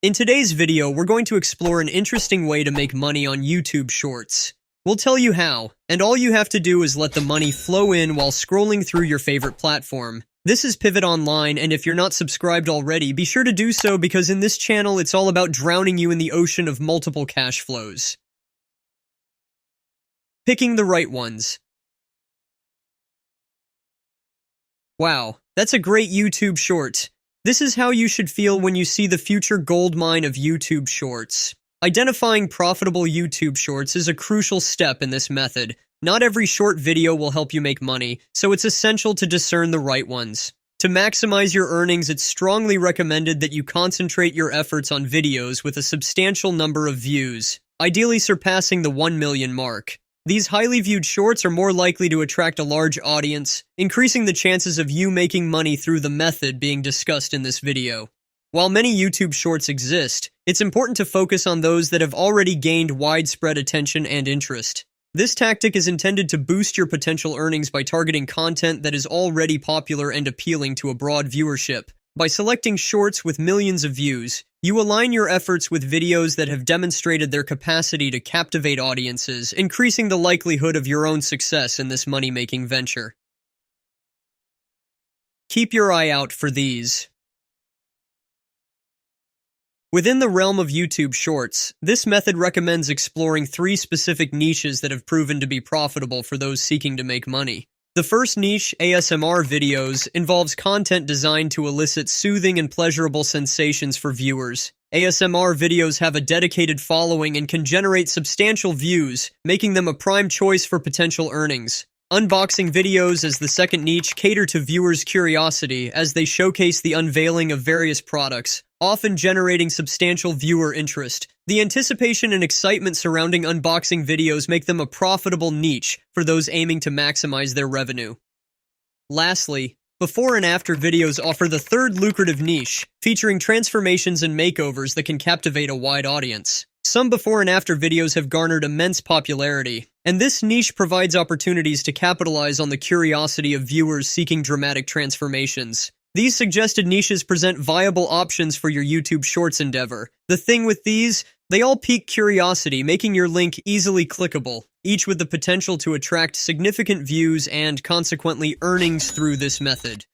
In today's video, we're going to explore an interesting way to make money on YouTube Shorts. We'll tell you how, and all you have to do is let the money flow in while scrolling through your favorite platform. This is Pivot Online, and if you're not subscribed already, be sure to do so because in this channel, it's all about drowning you in the ocean of multiple cash flows. Picking the right ones. Wow, that's a great YouTube short. This is how you should feel when you see the future goldmine of YouTube Shorts. Identifying profitable YouTube Shorts is a crucial step in this method. Not every short video will help you make money, so it's essential to discern the right ones. To maximize your earnings, it's strongly recommended that you concentrate your efforts on videos with a substantial number of views, ideally surpassing the 1 million mark. These highly viewed shorts are more likely to attract a large audience, increasing the chances of you making money through the method being discussed in this video. While many YouTube shorts exist, it's important to focus on those that have already gained widespread attention and interest. This tactic is intended to boost your potential earnings by targeting content that is already popular and appealing to a broad viewership. By selecting shorts with millions of views, you align your efforts with videos that have demonstrated their capacity to captivate audiences, increasing the likelihood of your own success in this money-making venture. Keep your eye out for these. Within the realm of YouTube Shorts, this method recommends exploring 3 specific niches that have proven to be profitable for those seeking to make money. The first niche, ASMR videos, involves content designed to elicit soothing and pleasurable sensations for viewers. ASMR videos have a dedicated following and can generate substantial views, making them a prime choice for potential earnings. Unboxing videos as the second niche cater to viewers' curiosity as they showcase the unveiling of various products, often generating substantial viewer interest. The anticipation and excitement surrounding unboxing videos make them a profitable niche for those aiming to maximize their revenue. Lastly, before and after videos offer the third lucrative niche, featuring transformations and makeovers that can captivate a wide audience. Some before and after videos have garnered immense popularity, and this niche provides opportunities to capitalize on the curiosity of viewers seeking dramatic transformations. These suggested niches present viable options for your YouTube Shorts endeavor. The thing with these, they all pique curiosity, making your link easily clickable, each with the potential to attract significant views and, consequently, earnings through this method.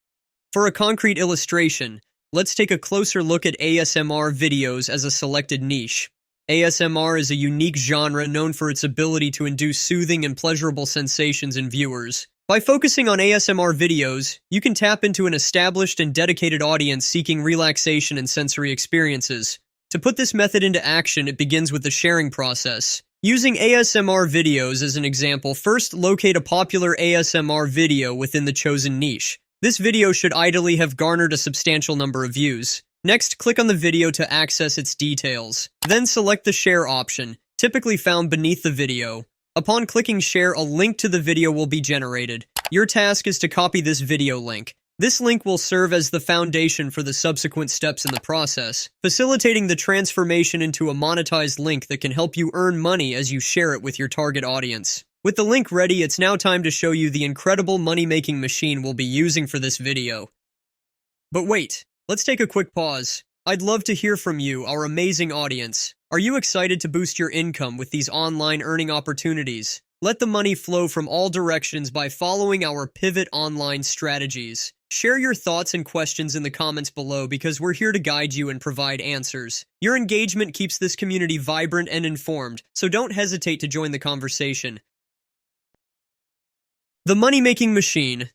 For a concrete illustration, let's take a closer look at ASMR videos as a selected niche. ASMR is a unique genre known for its ability to induce soothing and pleasurable sensations in viewers. By focusing on ASMR videos, you can tap into an established and dedicated audience seeking relaxation and sensory experiences. To put this method into action, it begins with the sharing process. Using ASMR videos as an example, first locate a popular ASMR video within the chosen niche. This video should ideally have garnered a substantial number of views. Next, click on the video to access its details. Then select the share option, typically found beneath the video. Upon clicking share, a link to the video will be generated. Your task is to copy this video link. This link will serve as the foundation for the subsequent steps in the process, facilitating the transformation into a monetized link that can help you earn money as you share it with your target audience. With the link ready, it's now time to show you the incredible money-making machine we'll be using for this video. But wait, let's take a quick pause. I'd love to hear from you, our amazing audience. Are you excited to boost your income with these online earning opportunities? Let the money flow from all directions by following our Pivot Online strategies. Share your thoughts and questions in the comments below because we're here to guide you and provide answers. Your engagement keeps this community vibrant and informed, so don't hesitate to join the conversation. The money-making machine.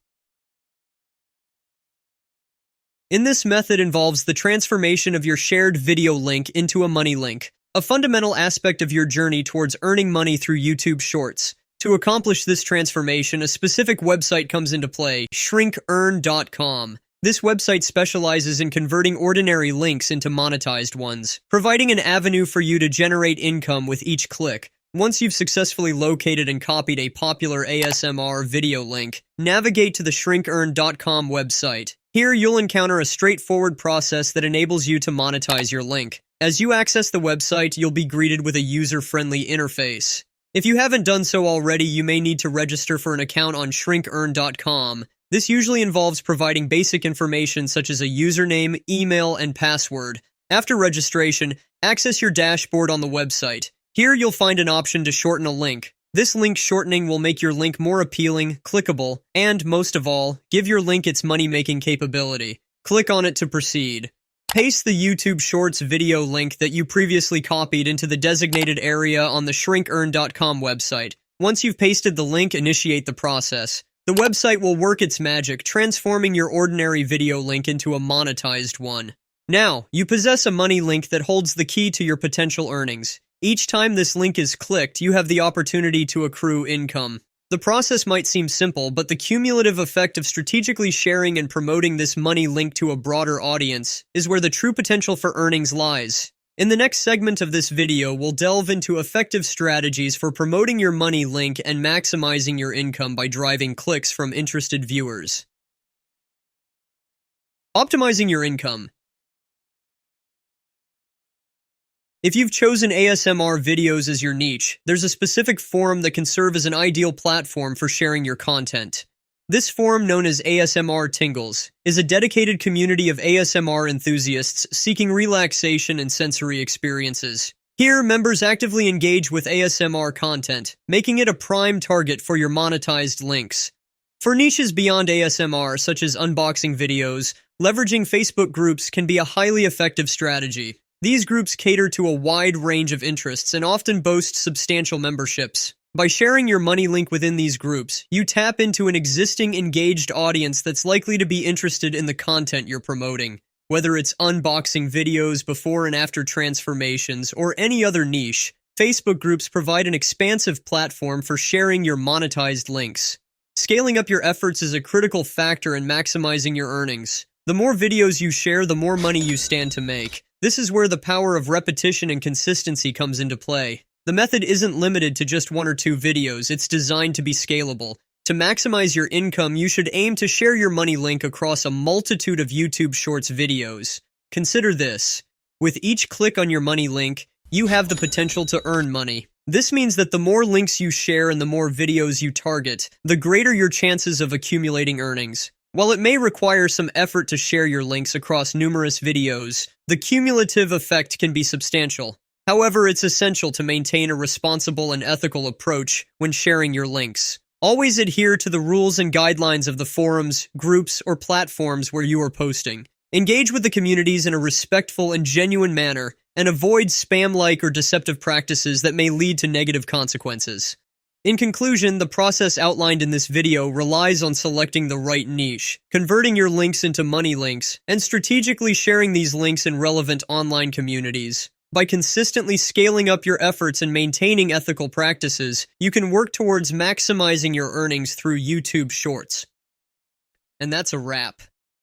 In this method involves the transformation of your shared video link into a money link, a fundamental aspect of your journey towards earning money through YouTube Shorts. To accomplish this transformation, a specific website comes into play, shrinkearn.com. This website specializes in converting ordinary links into monetized ones, providing an avenue for you to generate income with each click. Once you've successfully located and copied a popular ASMR video link, navigate to the shrinkearn.com website. Here, you'll encounter a straightforward process that enables you to monetize your link. As you access the website, you'll be greeted with a user-friendly interface. If you haven't done so already, you may need to register for an account on shrinkearn.com. This usually involves providing basic information such as a username, email, and password. After registration, access your dashboard on the website. Here you'll find an option to shorten a link. This link shortening will make your link more appealing, clickable, and, most of all, give your link its money-making capability. Click on it to proceed. Paste the YouTube Shorts video link that you previously copied into the designated area on the shrinkearn.com website. Once you've pasted the link, initiate the process. The website will work its magic, transforming your ordinary video link into a monetized one. Now, you possess a money link that holds the key to your potential earnings. Each time this link is clicked, you have the opportunity to accrue income. The process might seem simple, but the cumulative effect of strategically sharing and promoting this money link to a broader audience is where the true potential for earnings lies. In the next segment of this video, we'll delve into effective strategies for promoting your money link and maximizing your income by driving clicks from interested viewers. Optimizing your income. If you've chosen ASMR videos as your niche, there's a specific forum that can serve as an ideal platform for sharing your content. This forum, known as ASMR Tingles, is a dedicated community of ASMR enthusiasts seeking relaxation and sensory experiences. Here, members actively engage with ASMR content, making it a prime target for your monetized links. For niches beyond ASMR, such as unboxing videos, leveraging Facebook groups can be a highly effective strategy. These groups cater to a wide range of interests and often boast substantial memberships. By sharing your money link within these groups, you tap into an existing engaged audience that's likely to be interested in the content you're promoting. Whether it's unboxing videos, before and after transformations, or any other niche, Facebook groups provide an expansive platform for sharing your monetized links. Scaling up your efforts is a critical factor in maximizing your earnings. The more videos you share, the more money you stand to make. This is where the power of repetition and consistency comes into play. The method isn't limited to just 1 or 2 videos, it's designed to be scalable. To maximize your income, you should aim to share your money link across a multitude of YouTube Shorts videos. Consider this. With each click on your money link, you have the potential to earn money. This means that the more links you share and the more videos you target, the greater your chances of accumulating earnings. While it may require some effort to share your links across numerous videos, the cumulative effect can be substantial. However, it's essential to maintain a responsible and ethical approach when sharing your links. Always adhere to the rules and guidelines of the forums, groups, or platforms where you are posting. Engage with the communities in a respectful and genuine manner, and avoid spam-like or deceptive practices that may lead to negative consequences. In conclusion, the process outlined in this video relies on selecting the right niche, converting your links into money links, and strategically sharing these links in relevant online communities. By consistently scaling up your efforts and maintaining ethical practices, you can work towards maximizing your earnings through YouTube Shorts. And that's a wrap.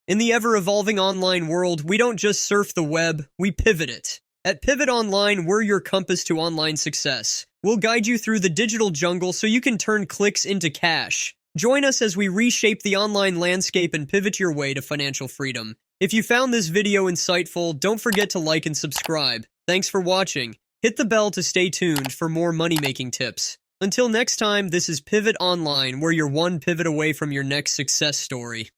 In the ever-evolving online world, we don't just surf the web, we pivot it. At Pivot Online, we're your compass to online success. We'll guide you through the digital jungle so you can turn clicks into cash. Join us as we reshape the online landscape and pivot your way to financial freedom. If you found this video insightful, don't forget to like and subscribe. Thanks for watching. Hit the bell to stay tuned for more money-making tips. Until next time, this is Pivot Online, where you're one pivot away from your next success story.